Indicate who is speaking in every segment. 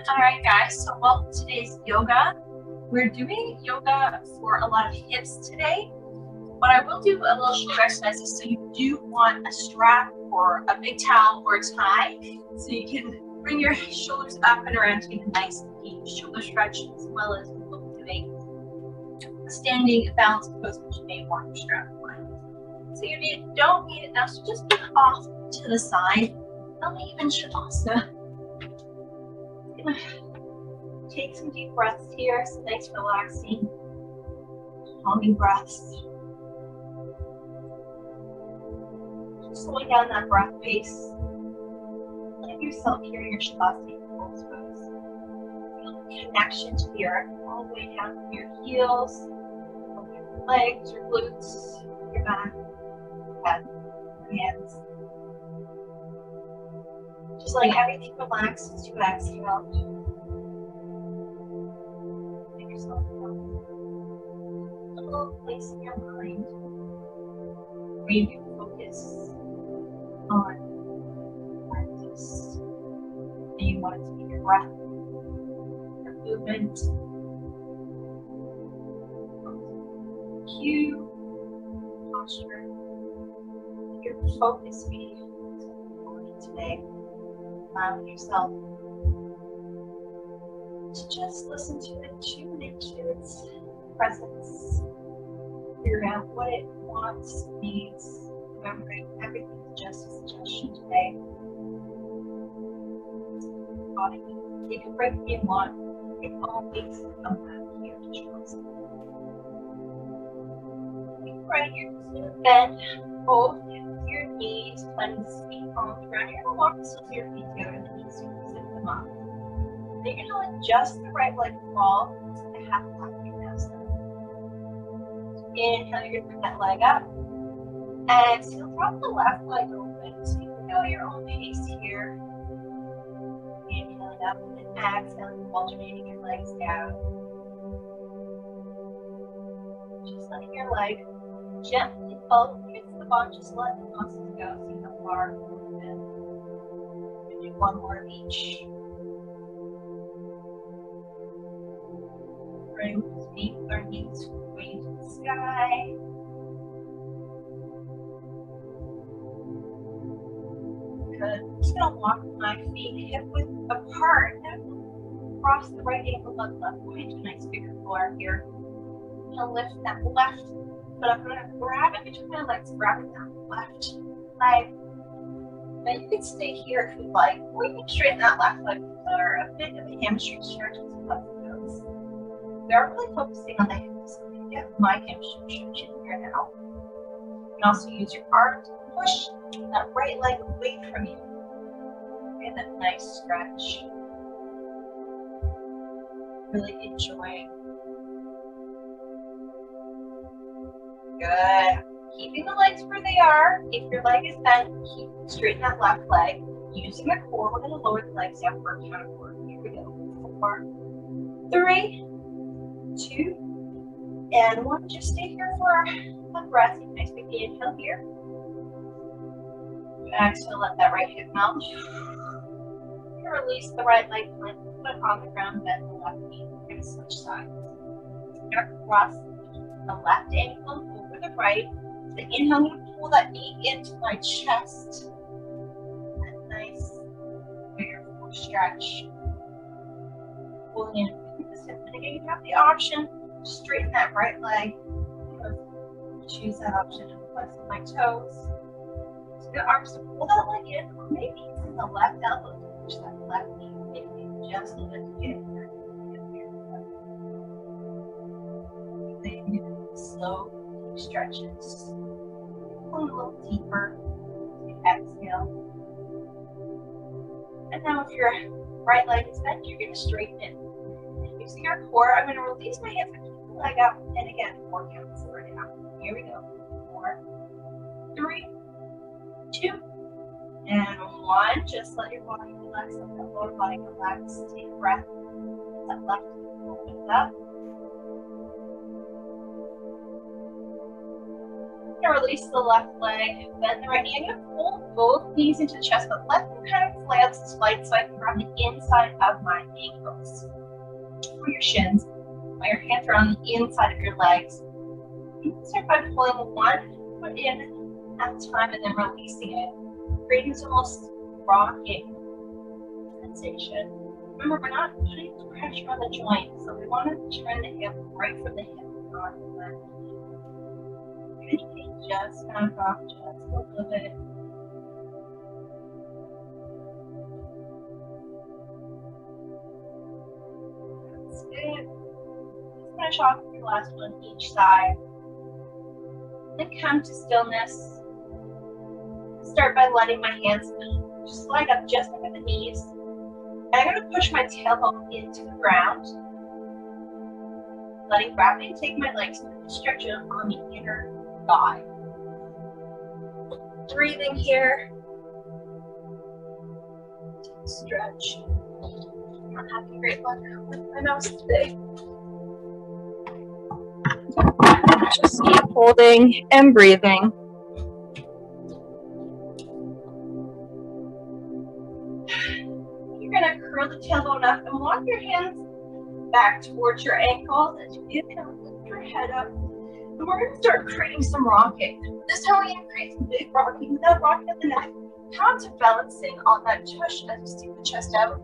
Speaker 1: Alright guys, so welcome to today's yoga. We're doing yoga for a lot of hips today, but I will do a little shoulder exercises, so you do want a strap or a big towel or a tie, so you can bring your shoulders up and around to get a nice deep shoulder stretch, as well as doing a standing balance pose, which you may want your strap on. So you don't need it now, so just get off to the side. Not even Shavasana. Take some deep breaths here, some nice relaxing, calming breaths. Just slowing down that breath pace. Let yourself hear your Shavasana pose. Feel the connection to the earth all the way down from your heels, your legs, your glutes, your back, your head, your hands. Just letting everything relax as you exhale. Yourself a little place in your mind where you can focus on practice, and you want it to be your breath, your movement, cue, posture, your focus be today. Allow yourself to just listen to it, tune into its presence, figure out what it wants, needs, remembering everything's just a suggestion today. Body, take a break if you want. You can always come back here to trust. Right, you're just going to bend both your knees, cleanse the feet on the ground. You're going to walk the soles of your feet together and then just zip them up. You're going to let just the right leg fall to the half left vinyasa. Inhale, you're going to bring that leg up. Exhale, drop the left leg open so you can go your own pace here. Inhaling up and exhaling, alternating your legs down. Just letting your leg gently pull against the bone, just let the muscles go, see how far you move in. We'll do one more of each. Bring the feet with our knees way to the sky. Good. I'm just going to walk my feet hip width apart and cross the right ankle leg left way to a nice figure four here. I'm going to lift that left foot up. I'm going to grab it between my legs, grabbing that left leg. Now you can stay here if you'd like, or you can straighten that left leg for a bit of a hamstring stretch as well. We are really focusing on the hips, so you can get my hamstring stretch in here now. You can also use your arms to push that right leg away from you. Get that nice stretch. Really enjoying. Good. Keeping the legs where they are. If your leg is bent, straighten that left leg. Using the core, we're going to lower the legs down for a count of 4. Here we go. 4, 3, 2, and 1. Just stay here for a breath. Nice big inhale here. Exhale, let that right hip melt. You release the right leg, plant the foot on the ground, bend the left knee. We're going to switch sides. You're going to cross the left ankle over the right. So inhale, I'm going to pull that knee into my chest. That nice bigger stretch. Pulling in. And again, you have the option to straighten that right leg. Choose that option and flex my toes. So the arms to pull that leg in, or maybe using the left elbow to push that left knee. Maybe just a little bit here. Slow, deep stretches. Pull a little deeper. Exhale. And now if your right leg is bent, you're going to straighten it. Using our core, I'm going to release my hands and keep the leg out. And again, 4 counts. So we're down. Here we go. 4, 3, 2, and 1. Just let your body relax. Let that lower body relax. Take a breath. That left open up. Now release the left leg, bend the right knee. I'm going to pull both knees into the chest, but let them kind of fly out to the side so I can grab the inside of my ankles or your shins. While your hands are on the inside of your legs. You can start by pulling one foot in at a time and then releasing it, creating this almost rocking sensation. Remember, we're not putting pressure on the joint, so we want to turn the hip right from the hip, not the left. Good feet, just back off just a little bit. That's good. Let's finish off with your last one each side. Then come to stillness. Start by letting my hands just slide up just under the knees. And I'm going to push my tailbone into the ground. Letting gravity take my legs and stretch it on the inner thigh. Breathing here. Stretch. I'm not having great luck with my mouse today. Just keep holding and breathing. You're going to curl the tailbone up and walk your hands back towards your ankles as you inhale, lift your head up. And we're going to start creating some rocking. This time we're going to create some big rocking without rocking at the neck. Counterbalancing on that tush as you stick the chest out.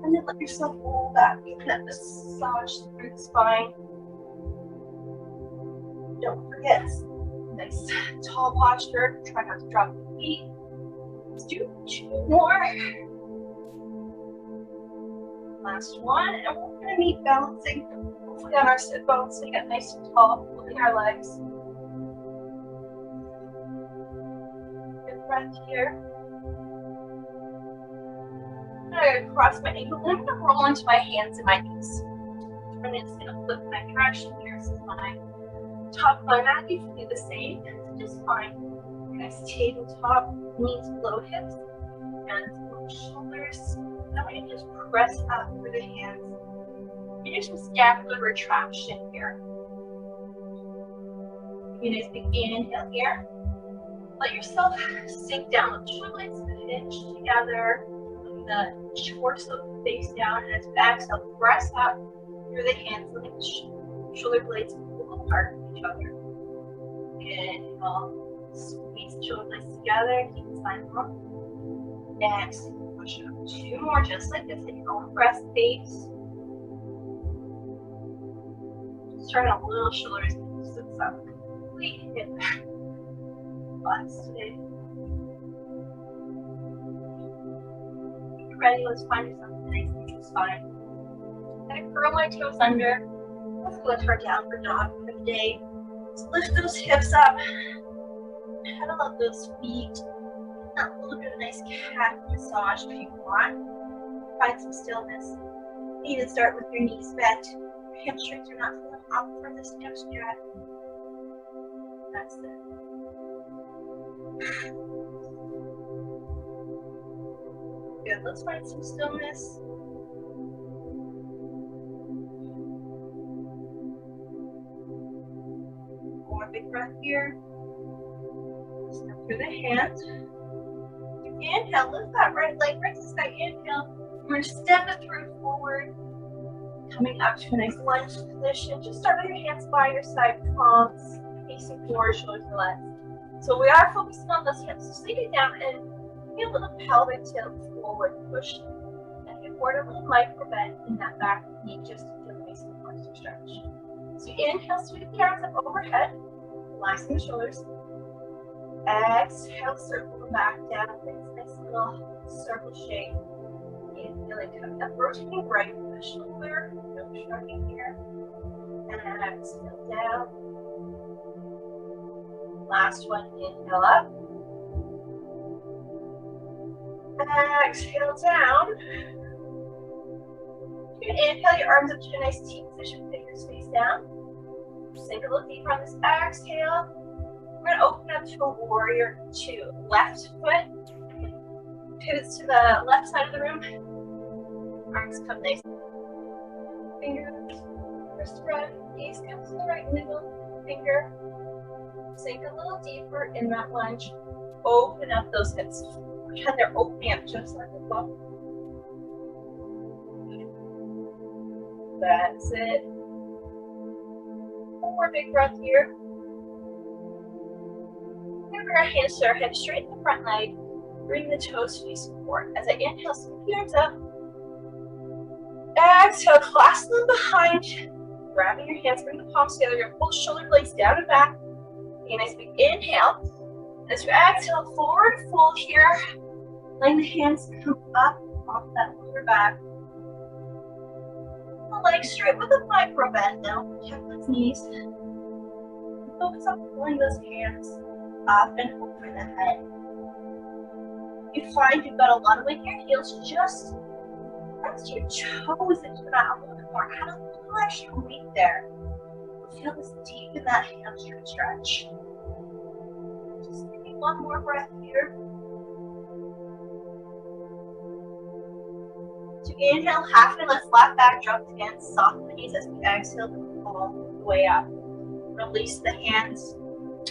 Speaker 1: And then let yourself roll back. You can massage through the spine. Don't forget, nice tall posture. Try not to drop the feet. Let's do 2 more. Last one, and we're going to be balancing hopefully on our sit bones so we get nice and tall, moving our legs. Good breath here. I'm going to cross my ankle and I'm going to roll into my hands and my knees. And it's going to flip my direction here. So my top of my mat, you can do the same. It's just fine. Nice tabletop, knees below hips, hands below shoulders. Now we're going to just press up through the hands. You do some scapular retraction here. You nice big inhale here. Let yourself sink down. Let the shoulder blades pinch together. The torso face down, and as you exhale, press up through the hands. Let the shoulder blades pull apart from each other. Inhale, squeeze the shoulder blades together. Keep the spine long. Exhale, push up. 2 more, just like this, at your own breath pace. Just turn a little shoulders to sit up. Complete hip flex today. Ready, let's find yourself a nice neutral spine. I'm going to curl my toes under. Let's go into our downward dog for the day. So lift those hips up. Pedal up those feet. A little bit of a nice calf massage if you want. Find some stillness. You need to start with your knees bent. Your hamstrings are not feeling up for this next stretch. That's it. Good, let's find some stillness. One big breath here. Step through the hands. Inhale, lift that right leg, right to the sky. Inhale. We're going to step it through forward. Coming up to a nice lunge position. Just start with your hands by your side, palms facing forward, shoulders relaxed. So we are focusing on those hips. So sink it down and feel the pelvic tilt forward. Push that hip forward, a little micro bend in that back knee just to feel nice and flexor stretch. So inhale, sweep the arms up overhead, relaxing the shoulders. Exhale, circle them back down. Nice little circle shape. Inhaling, coming up, rotating right the shoulder. No shrugging here. And exhale down. Last one, inhale up. Exhale down. You can inhale your arms up to a nice T position, fingers face down. Sink a little deeper on this exhale. We're going to open up to a warrior 2. Left foot pivots to the left side of the room. Arms come nice. Fingers, wrist spread. Gaze comes to the right middle finger. Sink a little deeper in that lunge. Open up those hips. Pretend they're opening up just like a book. That's it. One more big breath here. Bring our hands to our hips, straighten the front leg. Bring the toes facing forward. As I inhale, scoop your arms up. Exhale, clasp them behind. Grabbing your hands, bring the palms together. You're gonna pull the shoulder blades down and back. Take a nice big inhale. As you exhale, forward fold here. Letting the hands come up off that lower back. The legs straight with a micro bend now. Check those knees. Focus on pulling those hands up and over the head. You find you've got a lot of weight in your heels, just press your toes into that a little bit more. Add a little extra weight there. Feel this deep in that hamstring stretch. Just maybe one more breath here. To inhale, halfway lift, flat back, drop the hands, soften the knees as we exhale all the way up. Release the hands.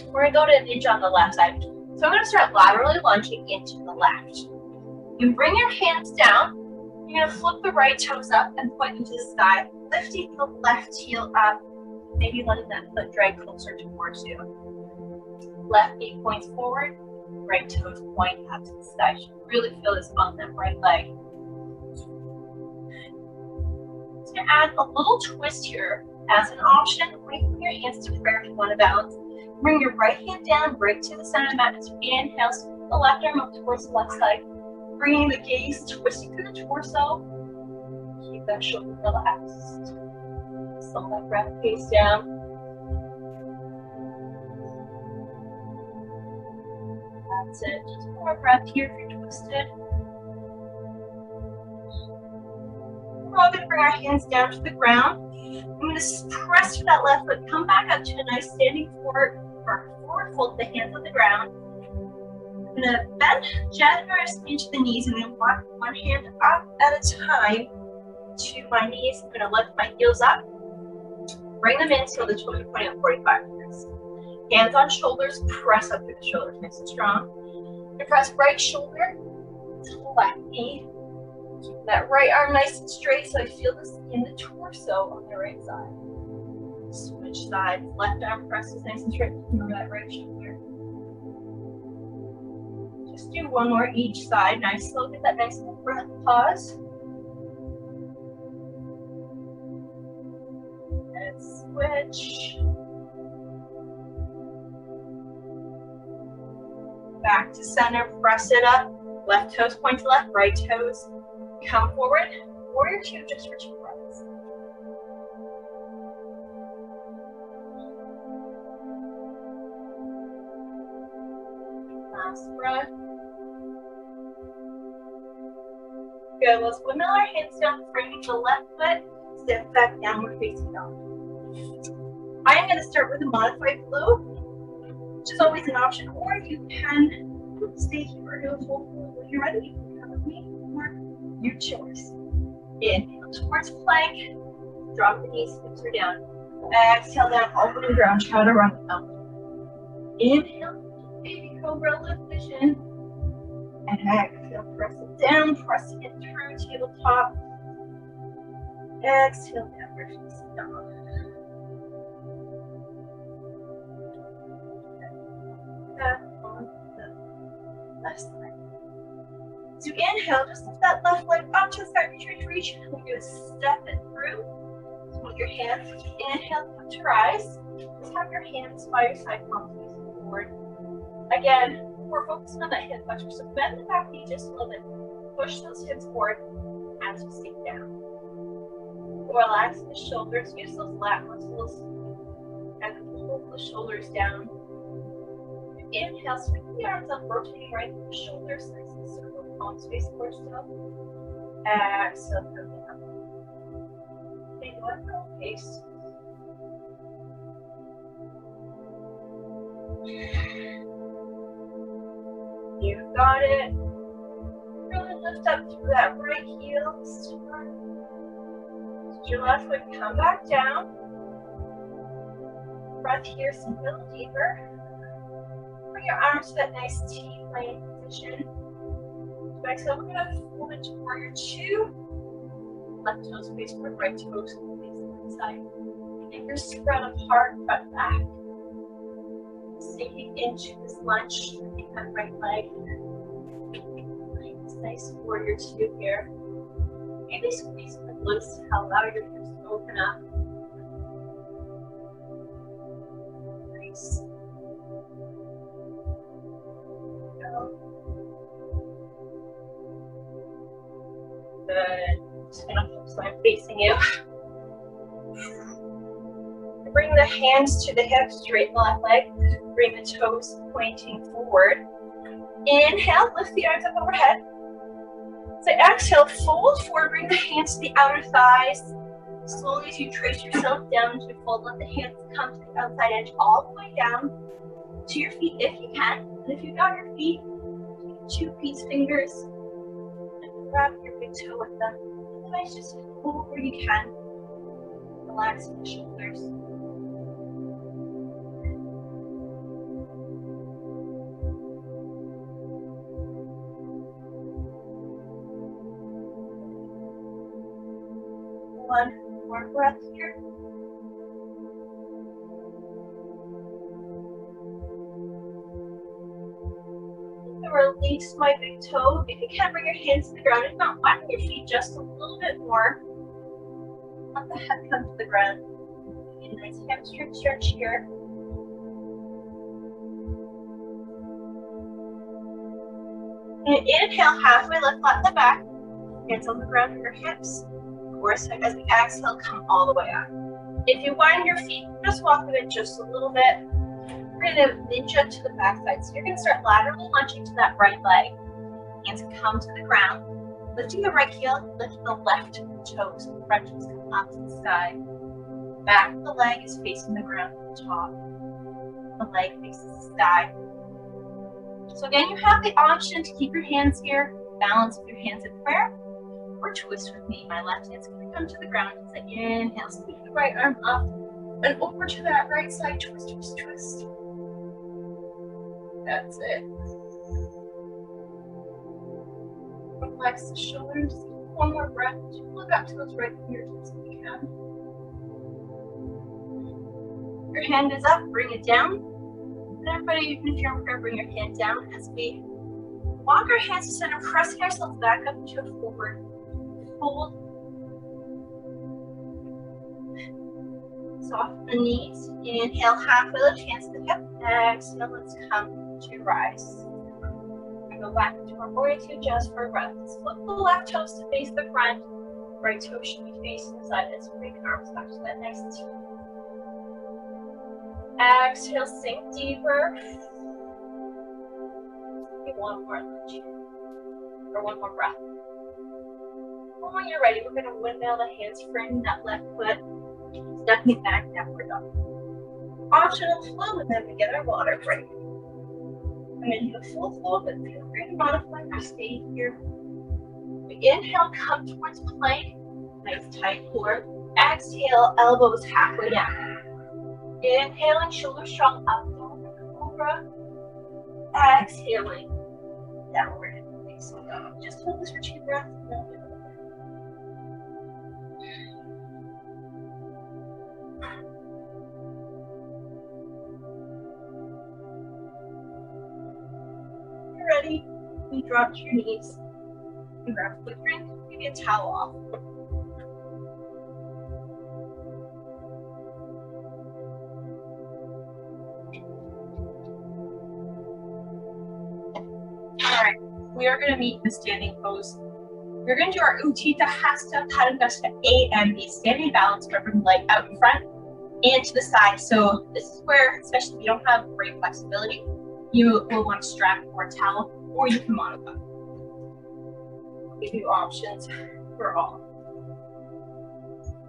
Speaker 1: We're gonna go to a ninja on the left side. So I'm gonna start laterally lunging into the left. You bring your hands down. You're gonna flip the right toes up and point them to the sky, lifting the left heel up, maybe letting that foot drag closer towards you. Left knee points forward, right toes point up to the sky. You should really feel this on that right leg. Just gonna add a little twist here as an option. Bring your hands to prayer if you want to balance. Bring your right hand down, break to the center of the mat. As you inhale, scoop the left arm up towards the left side. Bringing the gaze, twisting through the torso. Keep that shoulder relaxed. Slow that breath pace down. That's it. Just one more breath here if you're twisted. We're all going to bring our hands down to the ground. I'm going to press through that left foot. Come back up to a nice standing forward fold, the hands on the ground. I'm going to bend generously into the knees and then walk one hand up at a time to my knees. I'm going to lift my heels up. Bring them in so the toes are pointing up 45 degrees. Hands on shoulders, press up through the shoulders nice and strong. And press right shoulder to left knee. Keep that right arm nice and straight so I feel this in the torso on the right side. Switch sides. Left arm presses nice and straight over that right shoulder. Just do one more each side. Nice, slow. Get that nice little breath. Pause. And switch. Back to center. Press it up. Left toes point to left. Right toes come forward. Warrior two just for 2 breaths. Last breath. Good. Let's windmill our hands down, framing the left foot. Step back, downward facing dog. I am going to start with a modified flow, which is always an option, or you can stay here or do a full flow when you're ready. You can come with me, or your choice. Inhale towards plank. Drop the knees, hips are down. Exhale down, opening ground, chaturanga out. Inhale, baby cobra, lift the chin. And exhale, press it down, pressing it through tabletop. Exhale, downward facing dog. That on the left side. So inhale, just lift that left leg up to the sky, reach. We're going to step it through. So with your hands, inhale, come to rise. Just have your hands by your side, palms facing forward. Again, we're focusing on that hip flexor, so bend the back knee just a little bit. Push those hips forward as you sink down. Relax the shoulders, use those lat muscles, and pull the shoulders down. Inhale, sweep the arms up, rotating right through the shoulders, nice and circle, palms face towards yourself. Exhale, come down. Take one full pace. You've got it. Really lift up through that right heel. Your left foot, come back down. Breath here, sink a little deeper. bring your arms to that nice T-plane position. So exhale, we're gonna fold into warrior two. Left toes face forward, right toes face to the side. Fingers spread apart, front back. Sinking into this lunge, lifting that right leg. Nice warrior two here. Maybe squeeze the glutes to allow your hips to open up. Nice. Go. Good. Just gonna flip so I'm facing you. Bring the hands to the hips, straighten the left leg. Bring the toes pointing forward. Inhale, lift the arms up overhead. So exhale, fold forward, bring the hands to the outer thighs. Slowly as you trace yourself down to fold, let the hands come to the outside edge all the way down to your feet if you can. And if you've got your feet, take 2 peace fingers and grab your big toe with them. Otherwise, just hold where you can. Relax the shoulders. One more breath here. And release my big toe. If you can, bring your hands to the ground. If not, flatten your feet just a little bit more. Let the head come to the ground. Get a nice hamstring stretch here. And inhale, halfway lift, flatten the back. Hands on the ground for your hips. As we exhale, come all the way up. If you wind your feet, just walk with it just a little bit. We're going to ninja to the back side. So you're going to start laterally lunging to that right leg. Hands come to the ground. Lifting the right heel, lift the left toes. The front toes come up to the sky. Back of the leg is facing the ground at the top. The leg faces the sky. So again, you have the option to keep your hands here, balance with your hands in prayer, or twist with me. My left hand's going to come to the ground as I inhale. Scoop the right arm up and over to that right side. Twist, twist, twist. That's it. Relax the shoulders. One more breath. Look up to those right fingertips if you can. Your hand is up. Bring it down. And everybody, even if you're in prayer, bring your hand down as we walk our hands to center, pressing ourselves back up into a forward fold. Soften the knees. Inhale, halfway lift, hands to the hip. Exhale, let's come to rise. We go back into our warrior two just for a breath. Let's flip the left toes to face the front. Right toe should be facing the side. Let's bring the arms back to that nice T. Exhale, sink deeper. Maybe one more lunge. Or one more breath. When you're ready, we're going to windmill the hands, frame that left foot, stepping it back, downward dog. Optional flow with them together, water break. I'm going to do a full flow, but feel free to modify or stay here. We inhale, come towards plank, nice tight core. Exhale, elbows halfway down. Inhaling, shoulders strong up, down, cobra. Exhaling, downward facing dog. Just hold this for 2 breaths. Ready, you drop to your knees and grab a quick drink, maybe a towel off. Alright, we are going to meet the standing pose. We're going to do our Utthita Hasta Padangushtha A and B, standing balance, gripping leg out in front and to the side. So this is where, especially if you don't have great flexibility, you will want to strap or a towel, or you can modify. I'll give you options for all.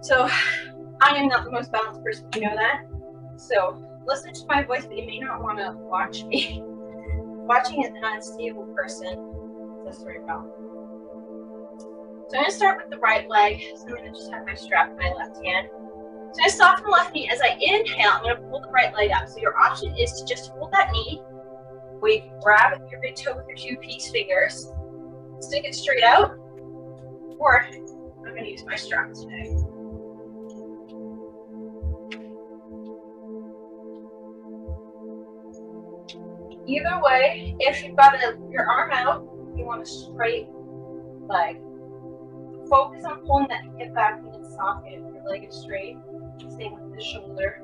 Speaker 1: So I am not the most balanced person, you know that. So listen to my voice, but you may not want to watch me. Watching an unstable person is a sort of balance. So I'm going to start with the right leg. So I'm going to just have my strap in my left hand. So I soften the left knee. As I inhale, I'm going to pull the right leg up. So your option is to just hold that knee Or you can grab your big toe with your two peace fingers, stick it straight out, or I'm going to use my strap today. Either way, if you've got your arm out, you want a straight leg. Focus on pulling that hip back in its socket. Your leg is straight. Same with the shoulder.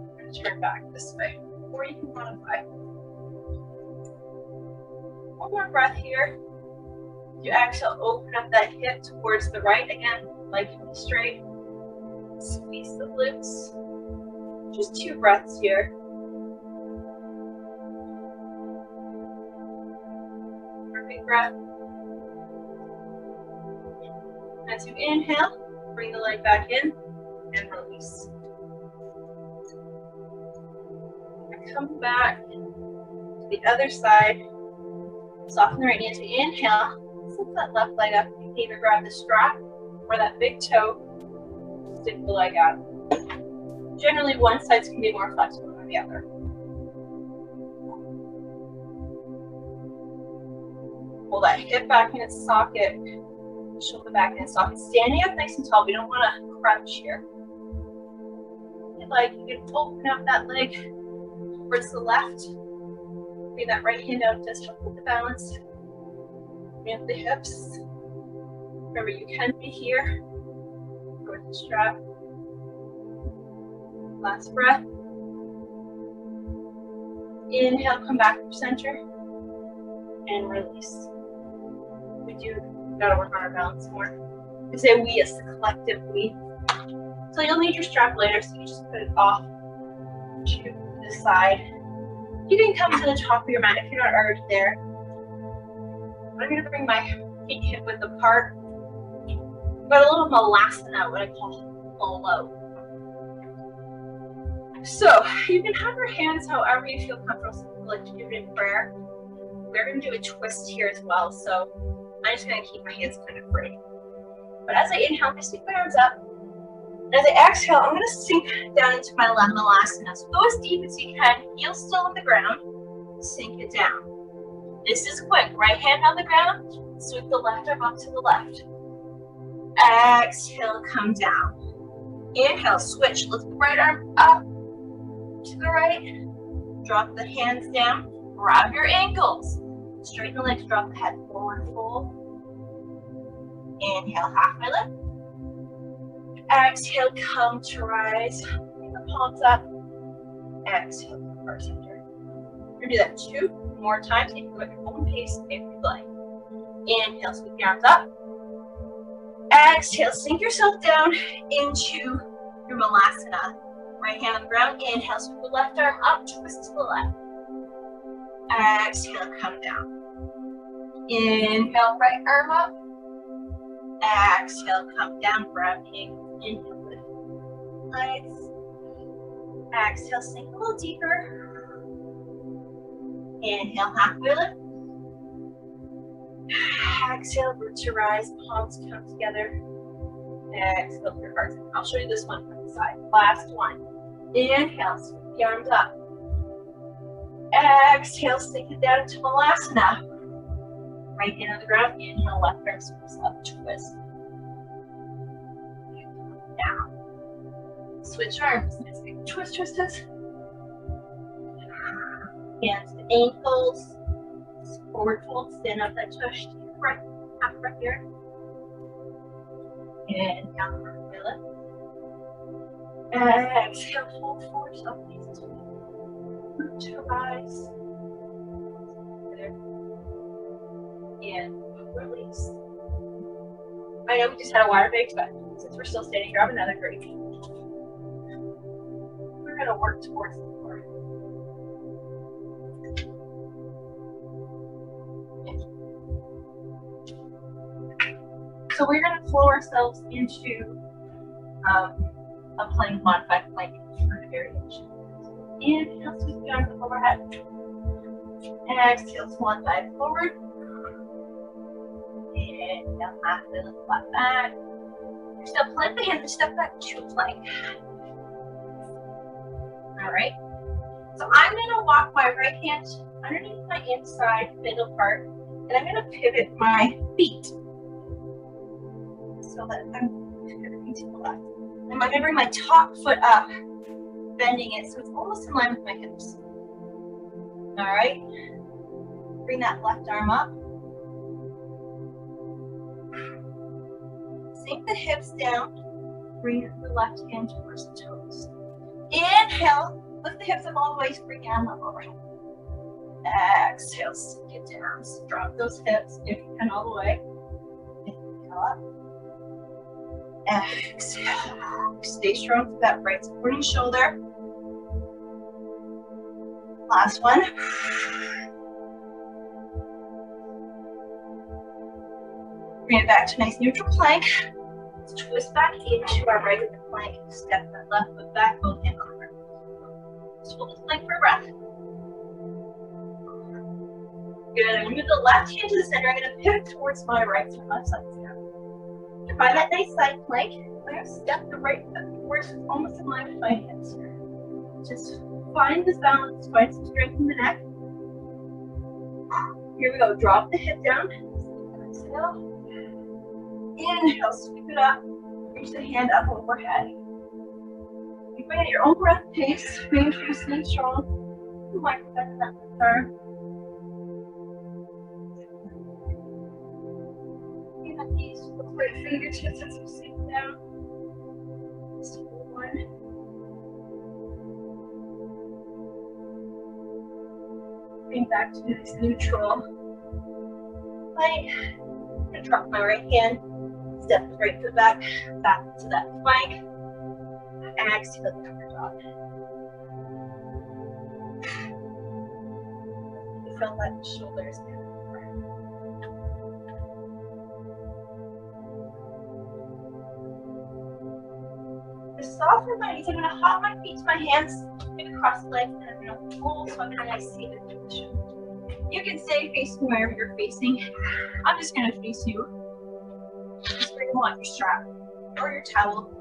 Speaker 1: I'm going to turn back this way. Or you can modify. One more breath here. You exhale, open up that hip towards the right. Again, leg can be straight. Squeeze the glutes. Just 2 breaths here. Big breath. As you inhale, bring the leg back in and release. Come back to the other side. Soften the right knee as we inhale. Slip that left leg up. You can either grab the strap or that big toe. Stick the leg out. Generally, one side can be more flexible than the other. Pull that hip back in its socket. Shoulder back in its socket. Standing up nice and tall. We don't want to crouch here. If you'd like, you can open up that leg towards the left. Bring that right hand out just to hold the balance. Bring up the hips. Remember, you can be here. Towards the strap. Last breath. Inhale, come back to center. And release. We gotta work on our balance more. We say we as the collective we. So you'll need your strap later, so you just put it off to the side. You can come to the top of your mat if you're not already there. I'm gonna bring my feet hip width apart. Got a little malasana, what I call low. So you can have your hands however you feel comfortable. So like to do it in prayer. We're going to do a twist here as well, so I'm just going to keep my hands kind of free. But as I inhale, I'm going to sink my arms up. And as I exhale, I'm going to sink down into my Malasana. So go as deep as you can, heels still on the ground, sink it down. This is quick. Right hand on the ground, sweep the left arm up to the left. Exhale, come down. Inhale, switch, lift the right arm up to the right. Drop the hands down, grab your ankles. Straighten the legs, drop the head forward, fold. Inhale, halfway lift. Exhale, come to rise. Bring the palms up. Exhale, reverse center. We're going to do that 2 more times. You can go at your own pace if you'd like. Inhale, sweep your arms up. Exhale, sink yourself down into your Malasana. Right hand on the ground. Inhale, sweep the left arm up, twist to the left. Exhale, come down. Inhale, right arm up. Exhale, come down, grab the ankles. Inhale, lift. Nice. Exhale, sink a little deeper. Inhale, halfway lift. Exhale, root to rise, palms come together. Exhale, your heart. I'll show you this one from the side. Last one. Inhale, sweep the arms up. Exhale, sink it down into Malasana. Right hand on the ground. Inhale, left arm sweeps up, twist. Down. Switch arms. Twist, twist, twist. Hands to ankles. Forward fold, stand up that tush to your right. Half breath here. And down the front lift. Exhale, hold forward, self knees to root to rise. And release. I know we just had a water break, but since we're still standing, grab another drink. We're going to work towards the floor. So we're going to flow ourselves into a plank, modified plank variation. Inhale, sweep the arms overhead. Exhale, swan dive forward. Inhale, halfway lift, flat back. Step, plant the hands and step back to plank. All right. So I'm going to walk my right hand underneath my inside middle part, and I'm going to pivot my feet so that I'm pivoting to the left. And I'm going to bring my top foot up, bending it so it's almost in line with my hips. All right. Bring that left arm up. Sink the hips down. Bring the left hand towards the toes. Inhale. Lift the hips up all the way. Bring your arm up overhead. Exhale. Sink it down. Drop those hips if you can all the way. Inhale up. Exhale. Stay strong to that right supporting shoulder. Last one. Bring it back to nice neutral plank. Let's twist back into our regular plank. Step that left foot back, both hands on the ground. Let's hold this plank for a breath. Good. I'm going to move the left hand to the center. I'm going to pivot towards my right, so left side down. Find that nice side plank. I'm going to step the right foot towards, almost in line with my hips here. Just find this balance, find some strength in the neck. Here we go. Drop the hip down. Exhale. Inhale, sweep it up. Reach the hand up overhead. You bring at your own breath pace. Make sure you stay strong. You might bend that left arm. Get at these with your fingertips as you sink down. Just hold one. Bring back to this neutral plank. I'm going to drop my right hand. Step the right foot back to that plank. Exhale, downward dog. You feel that the shoulders move forward. Just soften my knees. I'm going to hop my feet to my hands. I'm going to cross the legs, and I'm going to pull so I'm in a nice seated position. You can stay facing wherever you're facing. I'm just going to face you. Just bring along your strap or your towel.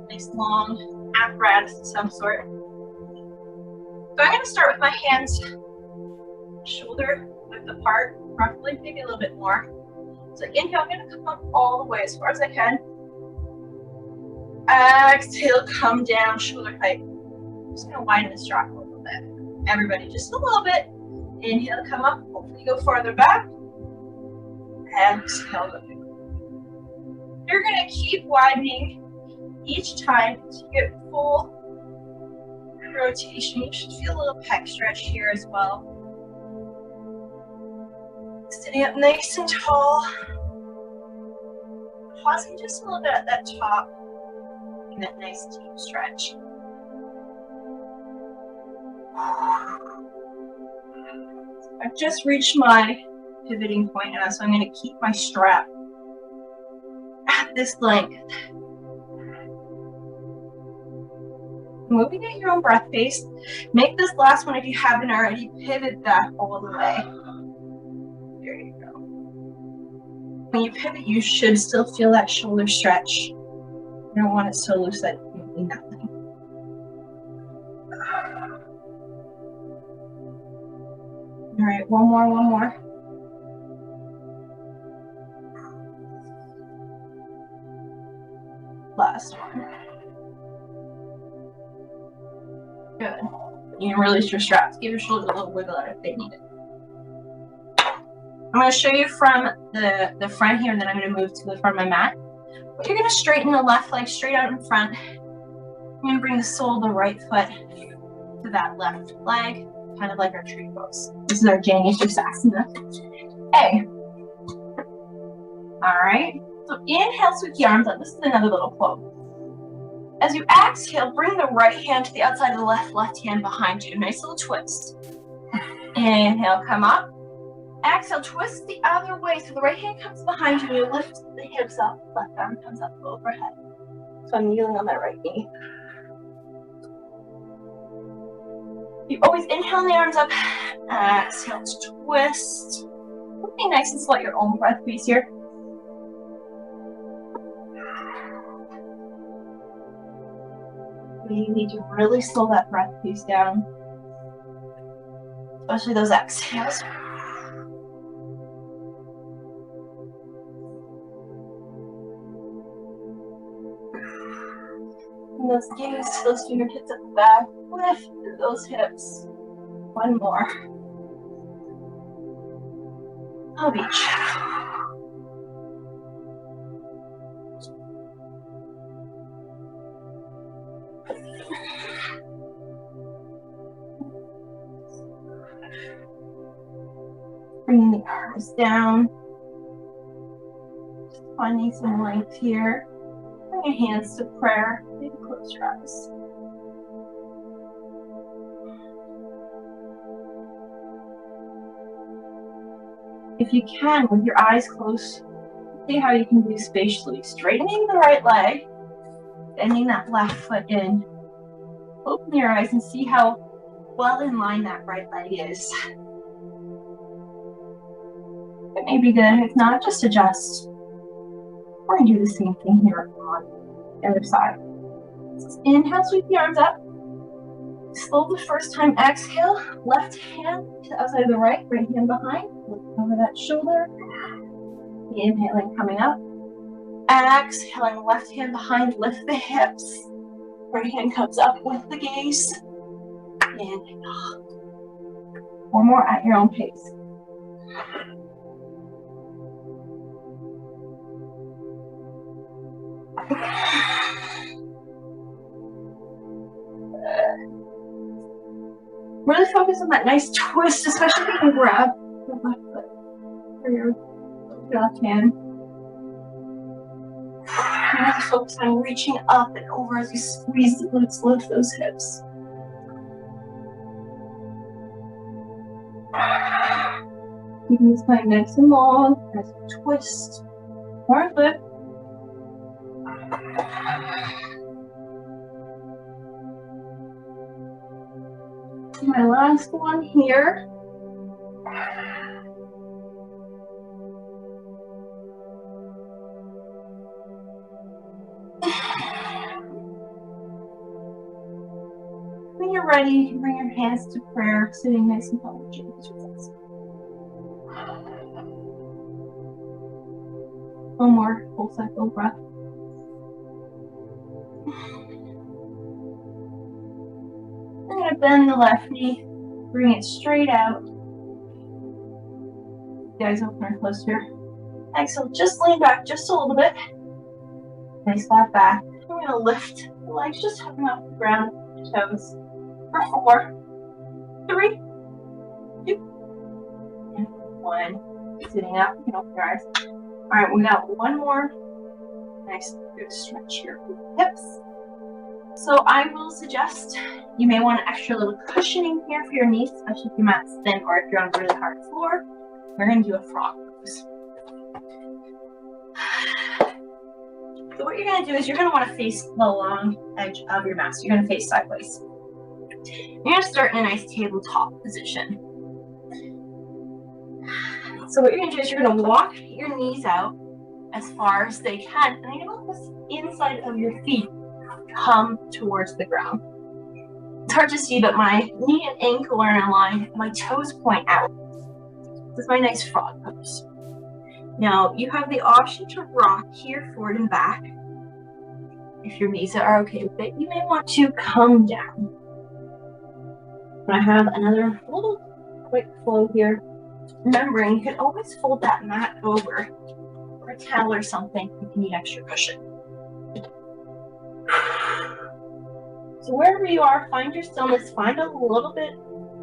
Speaker 1: Nice long apparatus of some sort. So I'm going to start with my hands shoulder width apart, roughly, maybe a little bit more. So inhale, I'm going to come up all the way as far as I can. Exhale, come down, shoulder height. I'm just going to widen the strap a little bit. Everybody, just a little bit. Inhale, come up. Hopefully, go farther back. Exhale, go. You're going to keep widening each time to get full rotation. You should feel a little pec stretch here as well. Sitting up nice and tall. Pausing just a little bit at that top. And that nice deep stretch. I've just reached my pivoting point now, so I'm going to keep my strap at this length. Moving at your own breath pace. Make this last one, if you haven't already, pivot back all the way. There you go. When you pivot, you should still feel that shoulder stretch. You don't want it so loose that you need nothing. All right, one more. Last one. Good. You can release your straps. Give your shoulders a little wiggle out if they need it. I'm going to show you from the front here, and then I'm going to move to the front of my mat. But you're going to straighten the left leg straight out in front. I'm going to bring the sole of the right foot to that left leg, kind of like our tree pose. This is our Janu Sirsasana. A. All right. So inhale, sweep the arms up. This is another little quote. As you exhale, bring the right hand to the outside of the left hand behind you. Nice little twist. Inhale, come up. Exhale, twist the other way. So the right hand comes behind you. You lift the hips up. Left arm comes up overhead. So I'm kneeling on that right knee. You always inhale the arms up. Exhale to twist. Be nice and slow at your own breath pace here. You need to really slow that breath pace down, especially those exhales. And those gaze, those fingertips at the back, lift through those hips. One more. Of each. Bringing the arms down. Just finding some length here. Bring your hands to prayer. Maybe close your eyes. If you can, with your eyes closed, see how you can do spatially. Straightening the right leg, bending that left foot in. Open your eyes and see how well in line that right leg is. It may be good. If not, just adjust. We're going to do the same thing here on the other side. So inhale, sweep the arms up. Slow the first time exhale. Left hand to the outside of the right, right hand behind. Look over that shoulder. Inhaling, coming up. Exhaling, left hand behind, lift the hips. Right hand comes up with the gaze. Inhale. One more at your own pace. Really focus on that nice twist, especially if you can grab the left foot or your left hand. And really focus on reaching up and over as you squeeze the glutes, lift those hips. Keeping the spine nice and long as you twist or lift. My last one here. When you're ready, you can bring your hands to prayer, sitting nice and tall. One more full cycle breath. I'm going to bend the left knee, bring it straight out. You guys open or close here. Exhale, just lean back just a little bit. Nice flat back. I'm going to lift the legs, just hovering off the ground, toes. For 4, 3, 2, and 1. Sitting up, you can open your eyes. All right, we got one more. Nice, good stretch here for the hips. So I will suggest you may want an extra little cushioning here for your knees, especially if your mat's thin or if you're on a really hard floor. We're going to do a frog pose. So what you're going to do is you're going to want to face the long edge of your mat. So you're going to face sideways. You're going to start in a nice tabletop position. So what you're going to do is you're going to walk your knees out as far as they can, and you're going to let the inside of your feet come towards the ground. It's hard to see, but my knee and ankle are in a line, and my toes point out. This is my nice frog pose. Now, you have the option to rock here, forward and back. If your knees are okay with it, you may want to come down. I have another little quick flow here. Remembering, you can always fold that mat over, or a towel or something if you need extra cushion. So wherever you are, find your stillness, find a little bit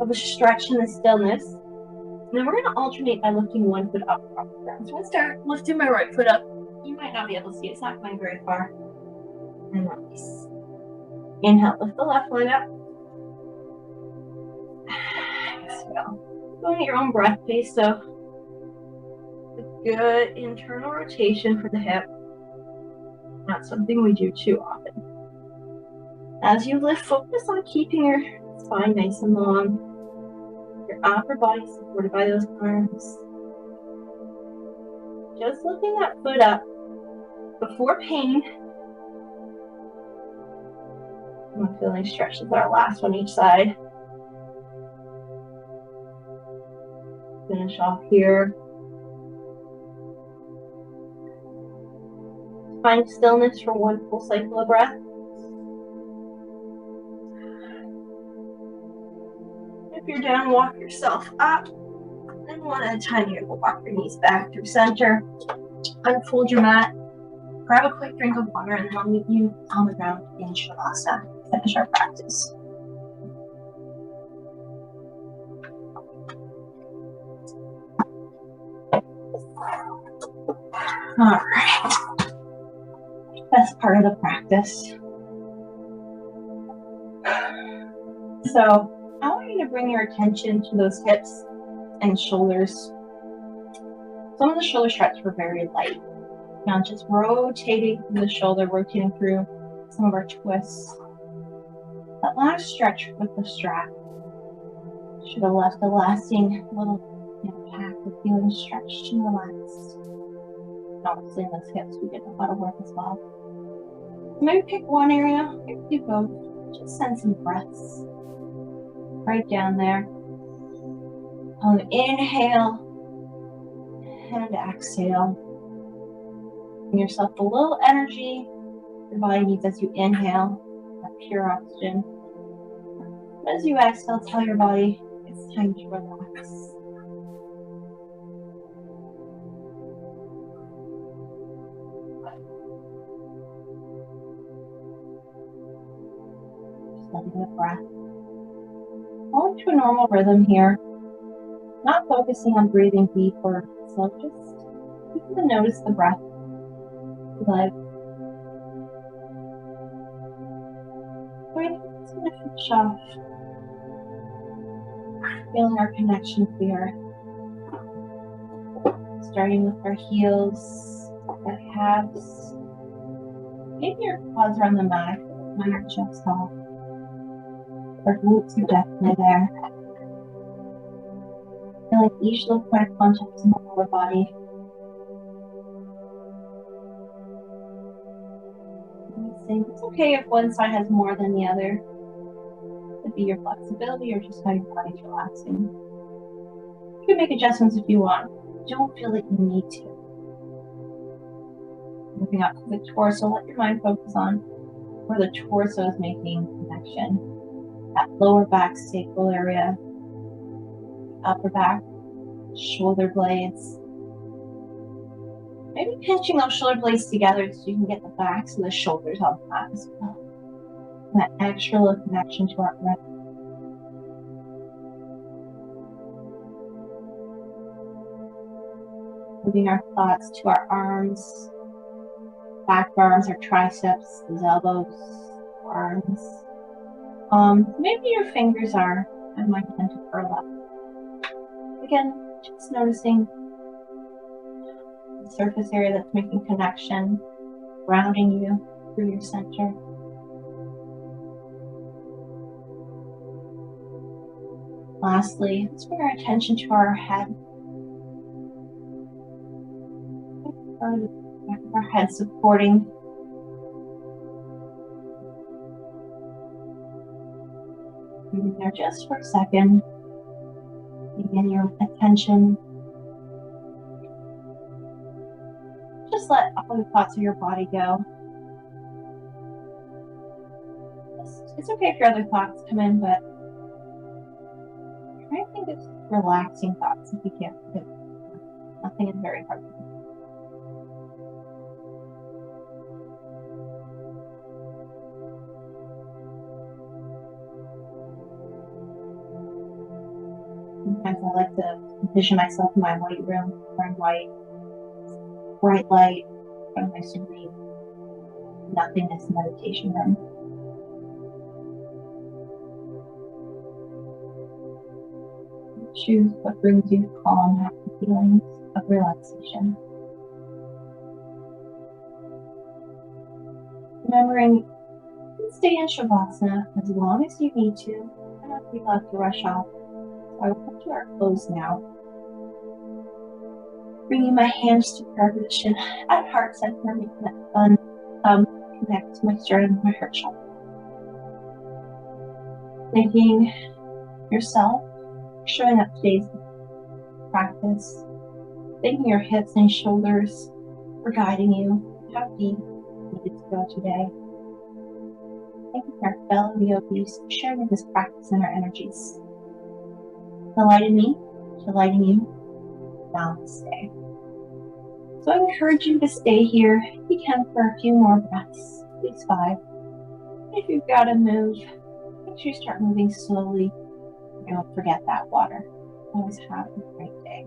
Speaker 1: of a stretch in the stillness. And then we're going to alternate by lifting one foot up off the ground. So I'm going to start lifting my right foot up. You might not be able to see it, it's not going very far. And release. Inhale, lift the left leg up. Exhale. Going at your own breath pace, so a good internal rotation for the hip. Not something we do too often. As you lift, focus on keeping your spine nice and long. Your upper body supported by those arms. Just lifting that foot up before pain. I'm feeling stretch is our last one each side. Finish off here. Find stillness for one full cycle of breath. If you're down, walk yourself up. And one at a time, you're going to walk your knees back through center. Unfold your mat. Grab a quick drink of water, and then I'll meet you on the ground in Shavasana. Finish our practice. All right. Best part of the practice. So I want you to bring your attention to those hips and shoulders. Some of the shoulder stretches were very light. Now just rotating through the shoulder, rotating through some of our twists. That last stretch with the strap should have left a lasting little impact of feeling stretched and relaxed. Obviously in those hips we did a lot of work as well. Maybe pick one area, maybe do both. Just send some breaths right down there. On the inhale and exhale. Give yourself the little energy your body needs as you inhale, that pure oxygen. As you exhale, tell your body it's time to relax. Just letting the breath go into a normal rhythm here. Not focusing on breathing deep or slow, just you can notice the breath. Like, we're just going to finish off feeling our connection to the earth. Starting with our heels, our calves. Maybe your paws are on the mat, not your chest off. Our glutes are definitely there. Feeling each little point of contact in the lower body. It's okay if one side has more than the other. It could be your flexibility or just how your body's relaxing. You can make adjustments if you want. Don't feel that you need to. Moving up to the torso, let your mind focus on where the torso is making connection. That lower back sacral area, upper back, shoulder blades. Maybe pinching those shoulder blades together so you can get the backs of the shoulders on the mat as well. That extra little connection to our breath. Moving our thoughts to our arms, back of our arms, our triceps, those elbows, arms. Maybe your fingers are, I might tend to curl up. Again, just noticing the surface area that's making connection, grounding you through your center. Lastly, let's bring our attention to our head. Back of our head supporting. Breathing there just for a second. Begin your attention. Just let all the thoughts of your body go. It's okay if your other thoughts come in, but try to think of relaxing thoughts if you can. Nothing is very hard. Sometimes I like to envision myself in my white room, wearing white, bright light, from my serene nothingness meditation room. Choose what brings you calm, happy feelings of relaxation. Remembering, you can stay in Shavasana as long as you need to. I don't feel have to rush off. So I will come to our close now. Bringing my hands to prayer position at heart center, making that fun thumb connect to my sternum and my heart chakra. Thanking yourself for showing up today's practice. Thanking your hips and shoulders for guiding you how deep you needed to go today. Thanking our fellow yogis for sharing this practice in our energies. Delighting me, delighting you. Namaste. So I encourage you to stay here if you can for a few more breaths, at least 5. If you've got to move, make sure you start moving slowly. Don't forget that water. Always have a great day.